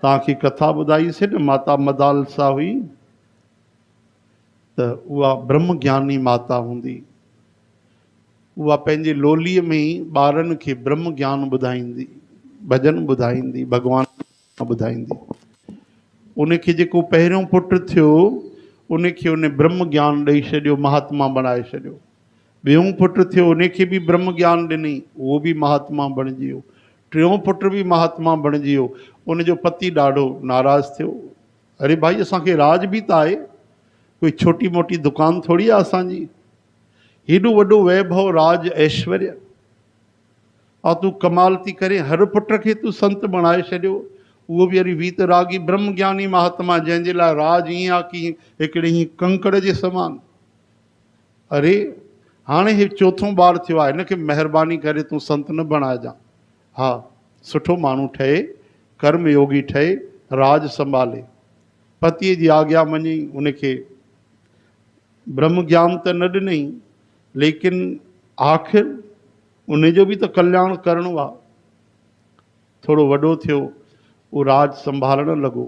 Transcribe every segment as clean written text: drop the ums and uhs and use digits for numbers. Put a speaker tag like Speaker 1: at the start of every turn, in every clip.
Speaker 1: तव्हांखे कथा ॿुधाईसीं न माता मदालसा हुई त उहा ब्रह्म ज्ञानी माता हूंदी। उहा पंहिंजे लोलीअ में ई ॿारनि खे ब्रह्म ज्ञान ॿुधाईंदी, भॼन ॿुधाईंदी, भॻवान ॿुधाईंदी। उनखे जेको पहिरियों पुटु थियो उनखे उन ब्रह्म ज्ञान ॾेई छॾियो, महात्मा बणाए छॾियो। ॿियों पुटु थियो उनखे बि ब्रह्म ज्ञान ॾिनी, उहो बि महात्मा बणिजी वियो। टियों पुटु बि महात्मा बणिजी वियो। उनजो पति ॾाढो नाराज़ थियो। अरे भाई असांखे राज बि त आहे, कोई छोटी मोटी दुकान थोड़ी आहे असांजी। हेॾो वॾो वैभव राज ऐश्वर्य और तूं कमाल थी करे, हर पुट खे तूं संत बणाए छॾियो, उहो बि वरी वीतरागी ब्रह्म ज्ञानी महात्मा जंहिंजे लाइ राज ईअं आहे कि हिकिड़े हीअं कंकड़ जे समान। अरे हाणे हे चोथों ॿारु थियो आहे, हिनखे महिरबानी करे तूं संत न बणाइजांइ। हा सुठो माण्हू ठहे, कर्म योगी ठहे, राज संभाले। पतीअ जी आज्ञा मञी, उनखे ब्रह्म ज्ञान त न ॾिनई, लेकिन आख़िर उनजो बि त कल्याण करिणो आहे। थोरो वॾो थियो, उहो राज संभालणु लॻो।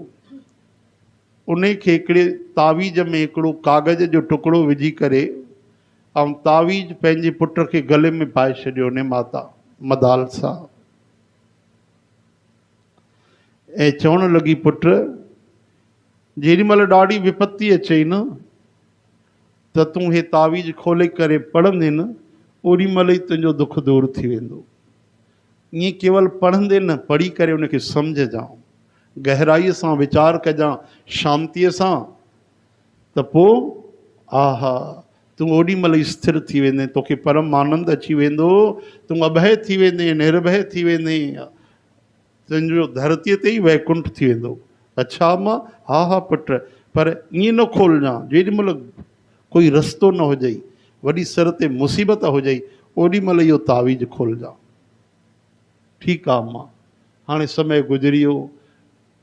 Speaker 1: उनखे हिकिड़े तावीज़ में हिकिड़ो कागज़ जो टुकड़ो विझी करे ऐं तावीज़ पंहिंजे पुट खे गले में पाए छॾियो उन माता मदालसा। ऐं चवणु लॻी, पुट जेॾी महिल ॾाढी विपत्ति अचई न त तूं हे तावीज़ खोले करे पढ़ंदे न, ओॾी महिल ई तुंहिंजो दुख दूर थी वेंदो। ईअं केवल पढ़ंदे न, पढ़ी करे उनखे सम्झजांइ, गहराईअ सां वीचार कजांइ, शांतीअ सां, त पोइ आहा तूं ओॾी महिल स्थिर थी वेंदे, तोखे परम आनंद अची वेंदो, तूं अभय थी वेंदे, निर्भय थी वेंदे, तुंहिंजो धरतीअ ते ई वैकुंठ थी वेंदो। अच्छा मां, हा हा पुट, पर ईअं न खोलजांइ, जेॾी महिल कोई रस्तो न हुजई, वॾी सर ते मुसीबत हुजई, ओॾी महिल इहो तावीज़ खोलजांइ। ठीकु आहे मां। हाणे समय गुज़री वियो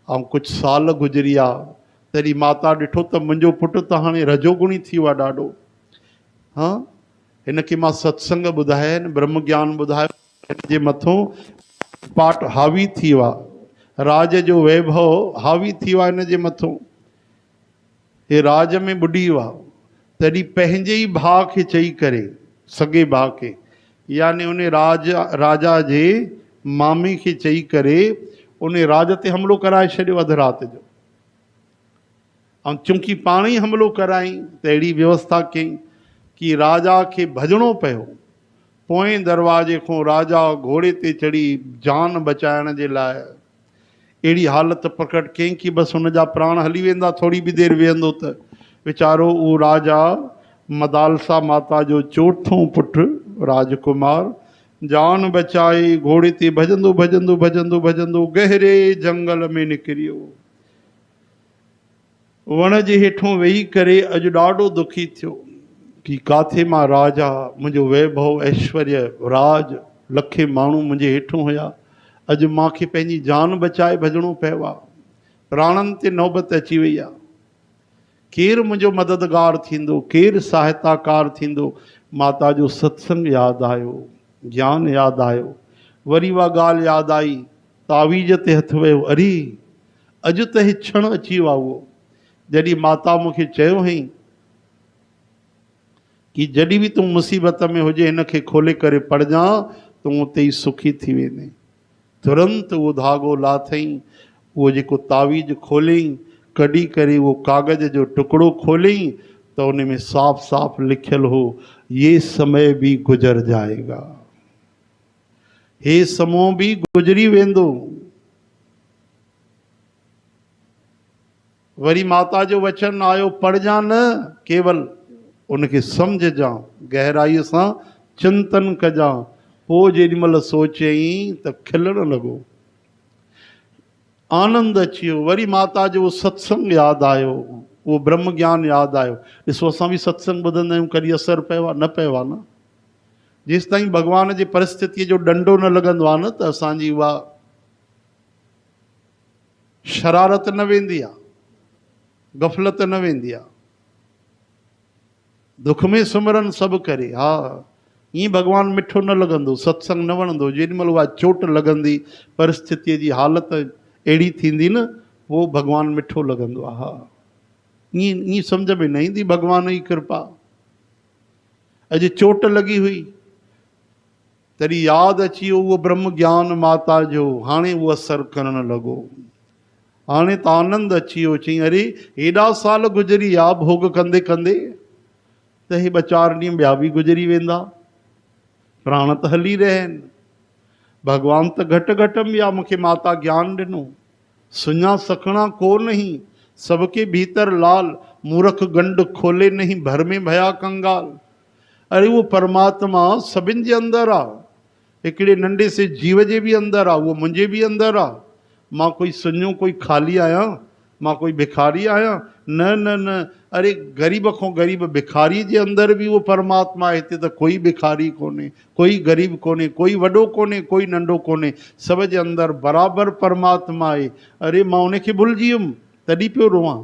Speaker 1: ऐं कुझु साल गुज़री विया, तॾहिं माता ॾिठो त मुंहिंजो पुटु त हाणे रजोगुणी थी वियो आहे ॾाढो। हा हिनखे मां सत्संग ॿुधाया आहिनि, ब्रह्म ज्ञान ॿुधायो, हिनजे मथां पाठ हावी थी वियो आहे, राज जो वैभव हावी थी वियो आहे हिनजे मथां। हे राज में ॿुॾी वियो आहे। तॾहिं पंहिंजे ई भाउ खे चई करे, सॻे भाउ खे, यानी उन राजा जे मामे खे चई करे उन राज ते हमिलो कराए छॾियो अधु राति जो। ऐं चूंकि पाण ई हमिलो कराई त अहिड़ी व्यवस्था कयईं कि राजा खे भॼणो पियो। पोएं दरवाजे खां राजा घोड़े ते चढ़ी जान बचाइण जे लाइ अहिड़ी हालत प्रकट कयईं कि बसि हुन जा प्राण हली वेंदा, थोरी बि देरि वेहंदो त। वीचारो उहो राजा मदालसा माता जो चोथों पुटु राजकुमार जान बचाए घोड़े ते भॼंदो भॼंदो भॼंदो भॼंदो गहरे जंगल में निकिरी वियो। वण जे हेठों वेही करे अॼु ॾाढो दुखी थियो कि काथे मां राजा, मुंहिंजो वैभव ऐश्वर्य राज, लखे माण्हू मुंहिंजे हेठों हुया, अॼु मूंखे पंहिंजी जान बचाए भॼणो पियो आहे, प्राणनि ते नौबत अची वई आहे। केरु मुंहिंजो मददगार थींदो, केरु सहायताकार थींदो। माता जो सत्संग यादि आयो, ज्ञान यादि आयो, वरी उहा ॻाल्हि यादि आई, तावीज़ ते हथु वियो। अरे अॼु त हे क्षण अची वियो आहे उहो जॾहिं माता मूंखे चयो हुई कि जॾहिं बि तूं मुसीबत में हुजे हिनखे खोले करे पढ़जां, तूं उते ई सुखी थी वेंदे। तुरंत उहो धाॻो लाथईं, उहो जेको तावीज़ खोलियईं, कढी करे उहो कागज़ जो टुकड़ो खोलियईं त उन में साफ़ साफ़ लिखियल हो, ये समय भी गुजर जाएगा, हे समो भी गुजरी वेंदो। वरी माता जो वचन आयो, पढ़जां न, केवल उनखे सम्झजां, गहराईअ सां चिंतन कजां। पोइ जेॾी महिल सोचईं त खिलणु लॻो, आनंद अची वियो। वरी माता जो सत्संग यादि आयो, उहो ब्रह्म ज्ञान यादि आयो। ॾिसो असां बि सत्संग ॿुधंदा आहियूं, कॾहिं असरु पियो आहे? न पियो आहे न। जेसि ताईं भॻवान जे परिस्थितीअ जो डंडो न लॻंदो आहे न, त असांजी उहा शरारत न वेंदी आहे, गफ़लत न वेंदी आहे। दुख में सुमरन सभु करे, हा ईअं भॻवानु मिठो न लॻंदो, सत्संग न वणंदो। जेॾी महिल उहा चोट लॻंदी, परिस्थितीअ जी हालत अहिड़ी थींदी न, वो भगवान मिठो लॻंदो आहे। हा, ईअं सम्झ में न ईंदी भगवान जी कृपा। अॼु चोट लॻी हुई तॾहिं यादि अची वियो उहो ब्रह्म ज्ञान माता जो, हाणे उहो असरु करणु लॻो। हाणे त आनंद अची वियो, चई अरे हेॾा साल गुज़री विया भोग कंदे कंदे, त हे 2-4 ॾींहं ॿिया बि गुज़री वेंदा, प्राण त हली रहिया आहिनि। भगवान त घटि घटि में या मूंखे माता ज्ञान ॾिनो, सुञा सखणा को नहीं, सबके भीतर लाल, मूर्ख गंड खोले नहीं, भर में भया कंगाल। अरे वो परमात्मा सभिनि जे अंदरि आहे, हिकिड़े नंढे से जीव जे बि अंदरि आहे, उहो मुंहिंजे बि अंदरि आहे। मां कोई सुञो कोई खाली आहियां, मां कोई भिखारी आहियां? न न न, अरे ग़रीब खां ग़रीब भिखारी जे अंदरि बि उहो परमात्मा आहे। हिते त कोई भिखारी कोन्हे, कोई ग़रीब कोन्हे, कोई वॾो कोन्हे, कोई नंढो कोन्हे, सभ जे अंदरि बराबरि परमात्मा आहे। अरे मां उनखे भुलिजी वियुमि, तॾहिं पियो रोवां।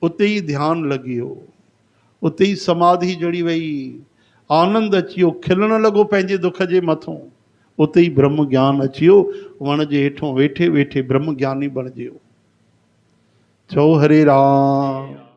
Speaker 1: उते ई ध्यानु लॻी वियो, उते ई समाधि जड़ी वई, आनंद अची वियो, खिलणु लॻो पंहिंजे दुख जे मथां। उते ई ब्रह्म ज्ञान अची वियो, वण जे हेठों वेठे वेठे ब्रह्म ज्ञानी बणिजी वियो। चओ हरे राम।